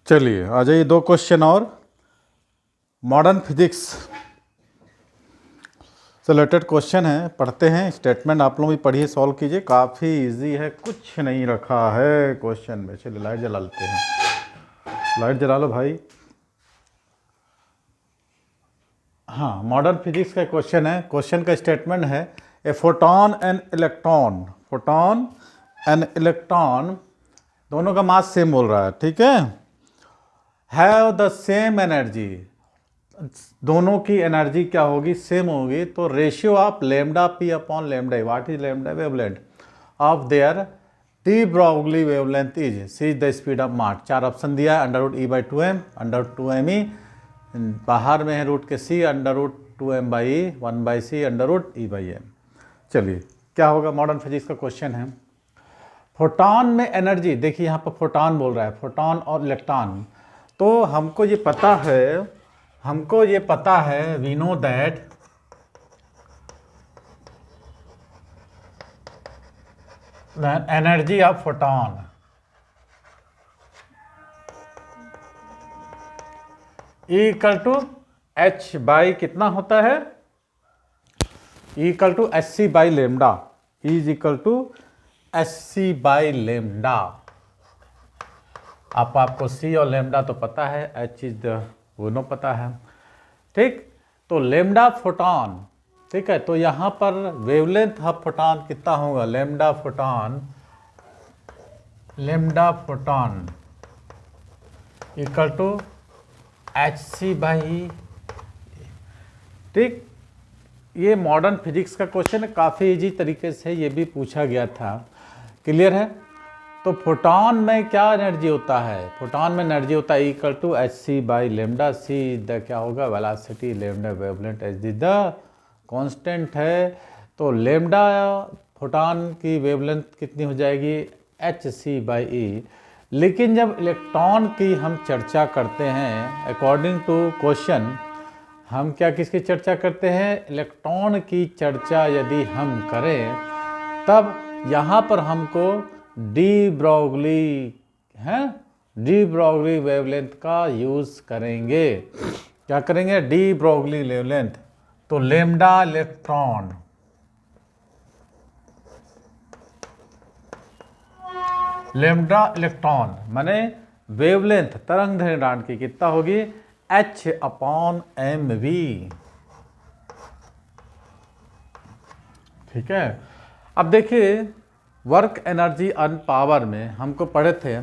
चलिए आ जाइए, दो क्वेश्चन और मॉडर्न फिजिक्स से रिलेटेड क्वेश्चन है, पढ़ते हैं। स्टेटमेंट आप लोग भी पढ़िए, सॉल्व कीजिए, काफ़ी इजी है, कुछ नहीं रखा है क्वेश्चन में। चलिए लाइट जला लेते हैं, लाइट जला लो भाई। हाँ, मॉडर्न फिजिक्स का क्वेश्चन है। क्वेश्चन का स्टेटमेंट है a photon and electron, photon and electron दोनों का मास सेम बोल रहा है, ठीक है। हैव द सेम एनर्जी, दोनों की एनर्जी क्या होगी, सेम होगी। तो ratio of lambda P upon lambda, what is lambda wavelength of their de Broglie wavelength is, C is the speed of march. चार ऑप्शन दिया है, under root E by 2m, under root 2m E, बाहर में है root के C, under root 2m by E, 1/c under root E by M. चलिए क्या होगा, मॉडर्न फिजिक्स का क्वेश्चन है। फोटॉन में एनर्जी, देखिए यहाँ पर फोटॉन बोल रहा है, फोटॉन और इलेक्ट्रॉन। तो हमको ये पता है, we know that energy of photon equal to H by कितना होता है, equal to h c by lambda, is equal to h c by lambda. आपको सी और लेमडा तो पता है, एच इज दोनों पता है, ठीक। तो लेमडा फोटॉन, ठीक है। तो यहाँ पर वेवलेंथ ऑफ फोटॉन कितना होगा, lambda photon equal to h c by, ठीक। ये मॉडर्न फिजिक्स का क्वेश्चन है, काफ़ी इजी तरीके से ये भी पूछा गया था, क्लियर है। तो फोटॉन में क्या एनर्जी होता है, फोटॉन में एनर्जी होता है equal to h c by lambda, c the क्या होगा velocity, lambda wavelength, h the the constant है। तो लेमडा फोटॉन की वेवलेंथ कितनी हो जाएगी, एच सी बाई ई। लेकिन जब इलेक्ट्रॉन की हम चर्चा करते हैं, अकॉर्डिंग टू क्वेश्चन, हम क्या किसकी चर्चा करते हैं, इलेक्ट्रॉन की चर्चा यदि हम करें, तब यहाँ पर हमको डी ब्रॉगली वेवलेंथ का यूज़ करेंगे। क्या करेंगे, डी ब्रॉगली वेवलेंथ। तो लेमडा इलेक्ट्रॉन माने वेवलेंथ, तरंग दैर्ध्य की कितना होगी, h अपॉन एम वी, ठीक है। अब देखिए वर्क एनर्जी एंड पावर में हमको पढ़े थे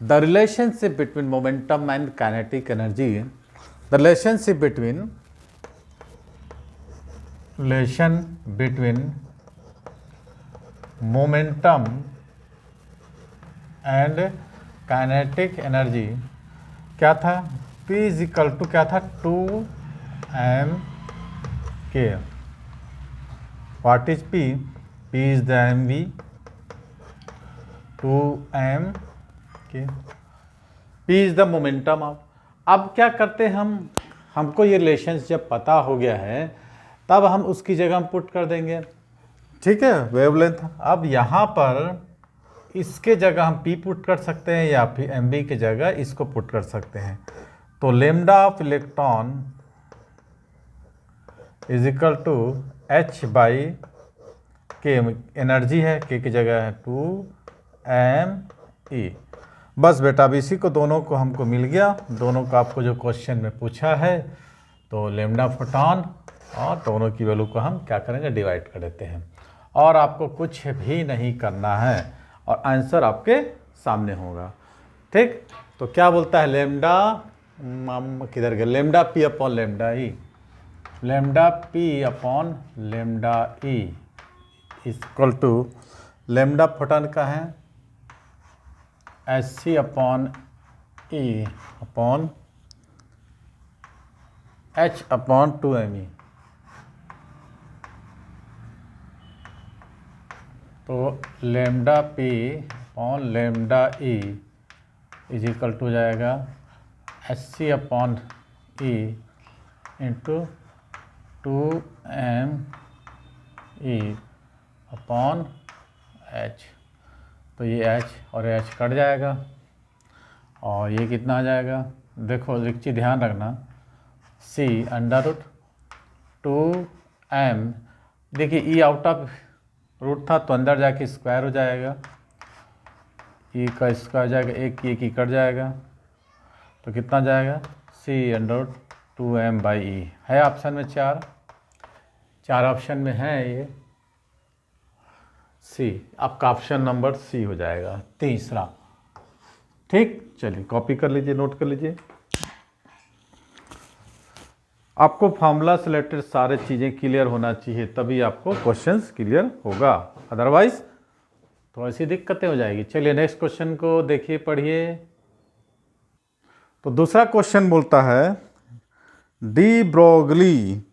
the relationship between momentum and kinetic energy, the relation between momentum and kinetic energy क्या था, P इज इक्वल टू क्या था, 2m k। What is P, P is the mv, 2m k, P is the momentum of. अब क्या करते हैं हमको ये रिलेशन जब पता हो गया है, तब हम उसकी जगह हम पुट कर देंगे, ठीक है, वेवलेंथ। अब यहाँ पर इसके जगह हम P पुट कर सकते हैं, या फिर mv की जगह इसको पुट कर सकते हैं। तो lambda of electron is equal to H by k, energy है, के की जगह है 2m e। बस बेटा, अब इसी को दोनों को हमको मिल गया, दोनों का आपको जो क्वेश्चन में पूछा है। तो लेमडा फोटॉन और दोनों की वैल्यू को हम क्या करेंगे, डिवाइड कर देते हैं, और आपको कुछ भी नहीं करना है, और आंसर आपके सामने होगा, ठीक। तो क्या बोलता है, लेमडा किधर गया, lambda P upon lambda E, lambda P upon lambda E equal to lambda photon का है H C upon E upon H upon 2m E. तो lambda P upon lambda E is equal to जाएगा H C upon E into 2m E upon H. तो ये h और h cut जाएगा, और ये कितना आ जाएगा, देखो एक चीज़ ध्यान रखना, सी √2m, देखिए ई आउट ऑफ रूट था तो अंदर जाके स्क्वायर हो जाएगा, ई का स्क्वायर जाएगा, एक ई कट जाएगा, तो कितना जाएगा c√2m/e। है ऑप्शन में चार ऑप्शन में है ये, सी, आपका ऑप्शन नंबर सी हो जाएगा तीसरा। ठीक, चलिए कॉपी कर लीजिए, नोट कर लीजिए। आपको फार्मूला से रिलेटेड सारे चीज़ें क्लियर होना चाहिए, तभी आपको क्वेश्चंस क्लियर होगा, अदरवाइज थोड़ी सी दिक्कतें हो जाएगी। चलिए नेक्स्ट क्वेश्चन को देखिए, पढ़िए। तो दूसरा क्वेश्चन बोलता है de Broglie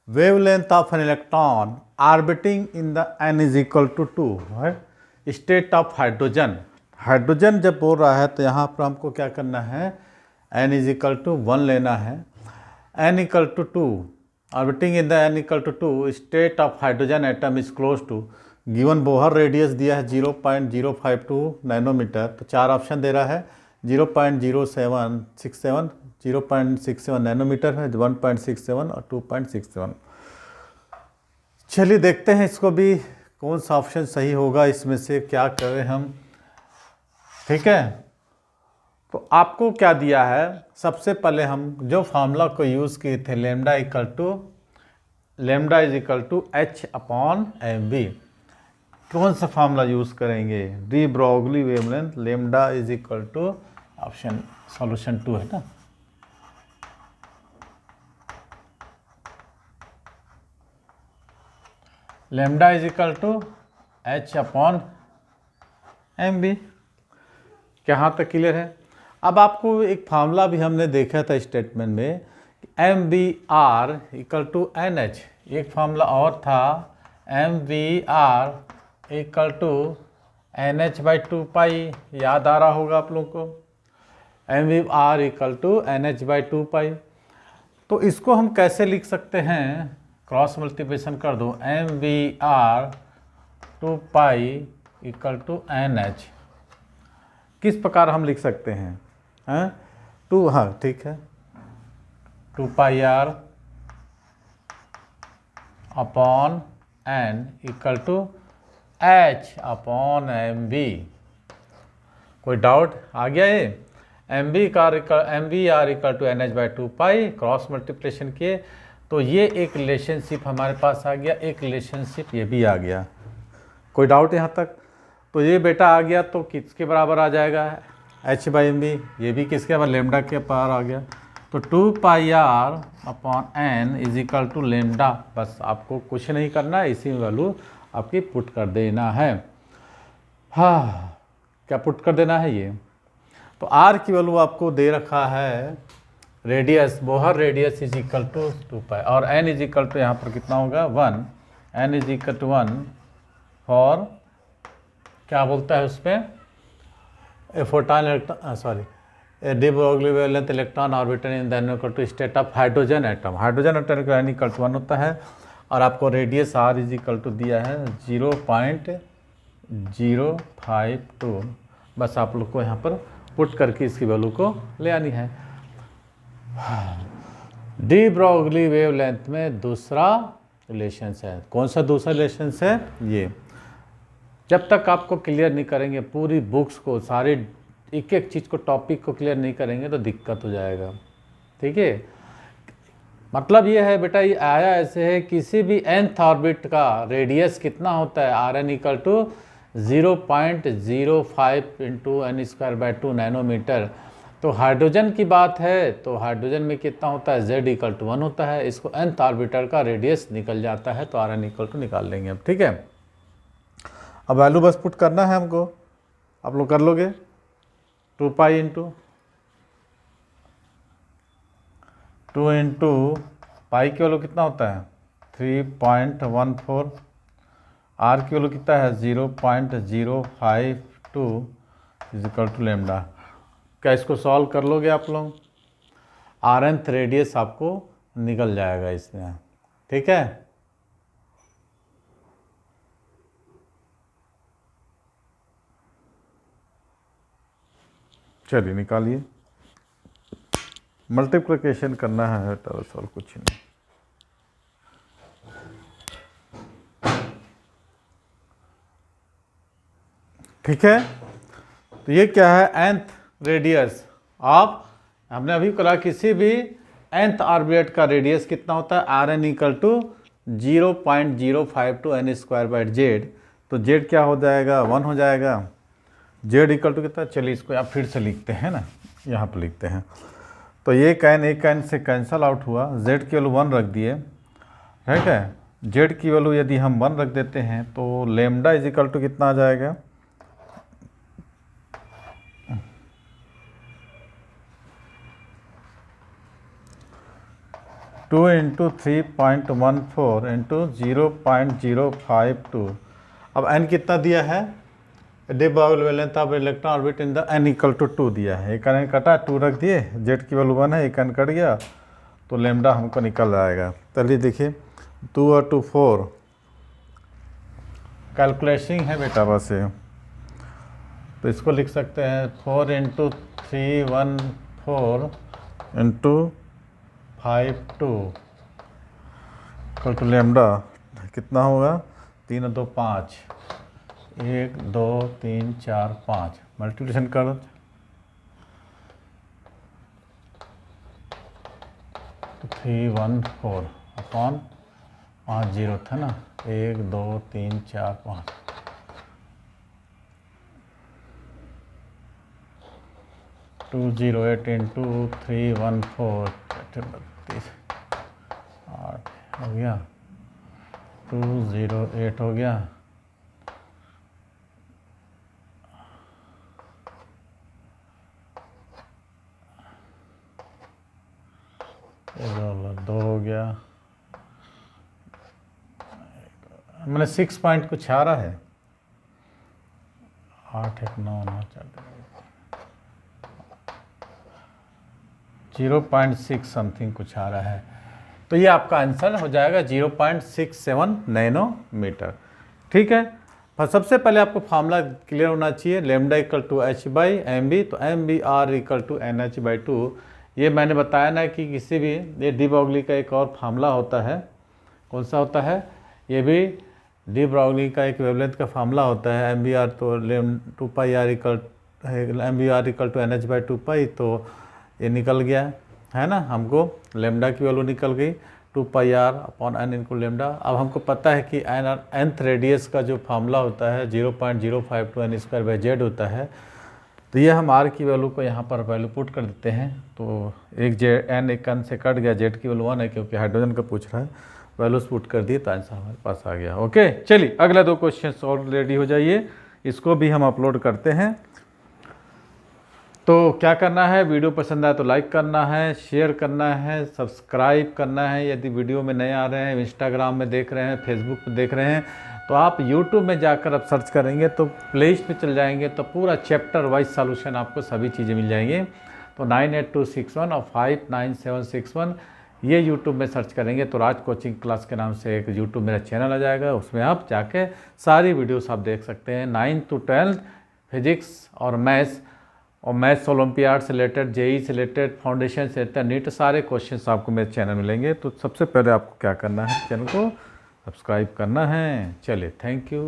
wavelength of an electron orbiting in the n = 2 है स्टेट ऑफ हाइड्रोजन। हाइड्रोजन जब बोल रहा है तो यहाँ पर हमको क्या करना है, n = 1 लेना है, n = 2 orbiting in the n = 2 state of hydrogen atom is close to, given Bohr radius दिया है 0.052 नैनोमीटर, तो चार ऑप्शन दे रहा है, 0.0767, 0.67 नैनोमीटर है, 1.67 और 2.67। चलिए देखते हैं इसको भी कौन सा ऑप्शन सही होगा, इसमें से क्या करें हम। ठीक है, तो आपको क्या दिया है, सबसे पहले हम जो फार्मूला को यूज़ किए थे, लेमडा = h/mv, कौन सा फार्मूला यूज़ करेंगे, de Broglie wavelength lambda = option solution 2 है ना, लेमडा = h/mv। क्या यहाँ तक क्लियर है। अब आपको एक फार्मूला भी हमने देखा था स्टेटमेंट में, MVR = NH, एक फार्मूला और था MVR = NH/2π, याद आ रहा होगा आप लोग को, MVR = NH/2π। तो इसको हम कैसे लिख सकते हैं, क्रॉस मल्टीप्लिकेशन कर दो, MVR 2π = NH, किस प्रकार हम लिख सकते हैं, टू, हाँ ठीक है, 2πr/n = h/mv। कोई डाउट आ गया ये, MVR = NH/2π, क्रॉस मल्टीप्लिकेशन किए तो ये एक रिलेशनशिप हमारे पास आ गया, एक रिलेशनशिप ये भी आ गया। कोई डाउट यहाँ तक, तो ये बेटा आ गया तो किसके बराबर आ जाएगा, h/mv, ये भी किसके बराबर, लेमडा के पार आ गया, तो 2πr/n = लेमडा। बस आपको कुछ नहीं करना है, इसी में वैल्यू आपकी पुट कर देना है। हाँ, क्या पुट कर देना है ये, तो r की वैल्यू आपको दे रखा है, रेडियस, बोहर रेडियस = 2π, और n = यहाँ पर कितना होगा 1, n = 1 फॉर, क्या बोलता है उसमें, photon electron, sorry, de Broglie wavelength electron orbital in the n = state of hydrogen atom, hydrogen atom का n = 1 होता है, और आपको रेडियस r = दिया है 0.052। बस आप लोग को यहाँ पर पुट करके इसकी वैल्यू को ले आनी है। डी ब्रोगली वेवलेंथ में दूसरा रिलेशंस है, कौन सा दूसरा रिलेशंस है ये, जब तक आपको क्लियर नहीं करेंगे पूरी बुक्स को, सारे एक एक चीज़ को, टॉपिक को क्लियर नहीं करेंगे तो दिक्कत हो जाएगा। ठीक है, मतलब ये है बेटा, ये आया ऐसे है, किसी भी nth ऑर्बिट का रेडियस कितना होता है, Rn = 0.05 × n²/2 नैनोमीटर। तो हाइड्रोजन की बात है, तो हाइड्रोजन में कितना होता है, Z = 1 होता है, इसको nth ऑर्बिटर का रेडियस निकल जाता है, तो Rn = निकाल लेंगे अब। ठीक है, अब वैल्यू बस पुट करना है हमको, आप लोग कर लोगे, 2π × 2 × पाई की वैल्यू कितना होता है 3.14, r की वैल्यू कितना है 0.052 = लेमडा। क्या इसको सॉल्व कर लोगे आप लोग, Rnth रेडियस आपको निकल जाएगा इसमें। ठीक है, चलिए निकालिए, मल्टीप्लिकेशन करना है तो बस, और कुछ नहीं। ठीक है, तो ये क्या है, nth रेडियस ऑफ, हमने अभी कहा किसी भी nth ऑर्बिट का रेडियस कितना होता है, r n equal to 0.052 n square by z. तो जेड क्या हो जाएगा, 1 हो जाएगा। जेड इक्वल टू कितना, चलिए इसको आप फिर से लिखते हैं ना, यहाँ पर लिखते हैं। तो ये एक कैन से कैंसल आउट हुआ, जेड की वैल्यू 1 रख दिए, ठीक है। जेड की वैल्यू यदि हम 1 रख देते हैं तो लेमडा इज इक्वल टू कितना आ जाएगा, 2 × 3.14 × 0.052। अब n कितना दिया है, de Broglie length of electron orbit in the n equal to 2 दिया है। एक n कटा, 2 रख दिए, जेड की वैल्यू 1 है, एक n कट गया तो लेमडा हमको निकल जाएगा। चलिए देखिए, 2 और 2 4, कैलकुलेशन है बेटा बस ये, तो इसको लिख सकते हैं 4 × 314 × 52 इक्वल टू लेमडा कितना होगा, 3 और 2 5, 1 2 3 4 5, मल्टीप्लिकेशन करो, 314 अपॉन 5 जीरो था ना, 1 2 3 4 5, 208 × 314, 32, 8 हो गया, 208 हो गया, दो हो गया, मैंने 6 पॉइंट कुछ आ रहा है, 8 1 9 9 4 0.6 समथिंग कुछ आ रहा है। तो ये आपका आंसर हो जाएगा 0.67 नैनोमीटर। ठीक है, पर सबसे पहले आपको फार्मूला क्लियर होना चाहिए, lambda equal to H by M V, तो M V R equal to N H by 2। ये मैंने बताया ना कि किसी भी, ये डी ब्रॉगली का एक और फार्मूला होता है, कौन सा होता है, ये भी डी ब्रॉगली का एक वेवलेंथ का फार्मूला होता है, एम बी आर तो लेम 2 pi R equal, M V R equal to N H by 2 pi, तो ये निकल गया है ना, हमको लेमडा की वैल्यू निकल गई 2 pi R upon N into lambda. अब हमको पता है कि nth रेडियस का जो फार्मूला होता है 0.052 एन स्क्वायर बाई जेड होता है। तो ये हम आर की वैल्यू को यहाँ पर वैल्यू पुट कर देते हैं, तो एक एन एक एन से कट गया, जेड की वैल्यू 1 है क्योंकि हाइड्रोजन का पूछ रहा है, वैल्यूज पुट कर दिए तो आंसर हमारे पास आ गया। ओके, चलिए अगला 2 क्वेश्चन और रेडी हो जाइए, इसको भी हम अपलोड करते हैं। तो क्या करना है, वीडियो पसंद आए तो लाइक करना है, शेयर करना है, सब्सक्राइब करना है। यदि वीडियो में नए आ रहे हैं, इंस्टाग्राम में देख रहे हैं, फेसबुक पे देख रहे हैं, तो आप यूट्यूब में जाकर आप सर्च करेंगे तो प्लेलिस्ट पे चल जाएंगे तो पूरा चैप्टर वाइज सॉल्यूशन आपको सभी चीज़ें मिल जाएंगी। तो 98261 और 59761 ये यूट्यूब में सर्च करेंगे तो राज कोचिंग क्लास के नाम से एक यूट्यूब मेरा चैनल आ जाएगा, उसमें आप जाके सारी वीडियोस आप देख सकते हैं। 9th to 12th फिजिक्स और मैथ्स, और मैथ्स ओलंपियाड से रिलेटेड, जेई से रिलेटेड, फाउंडेशन से रिलेटेड, नीट, सारे क्वेश्चंस आपको मेरे चैनल मिलेंगे। तो सबसे पहले आपको क्या करना है, चैनल को सब्सक्राइब करना है। चलिए, थैंक यू।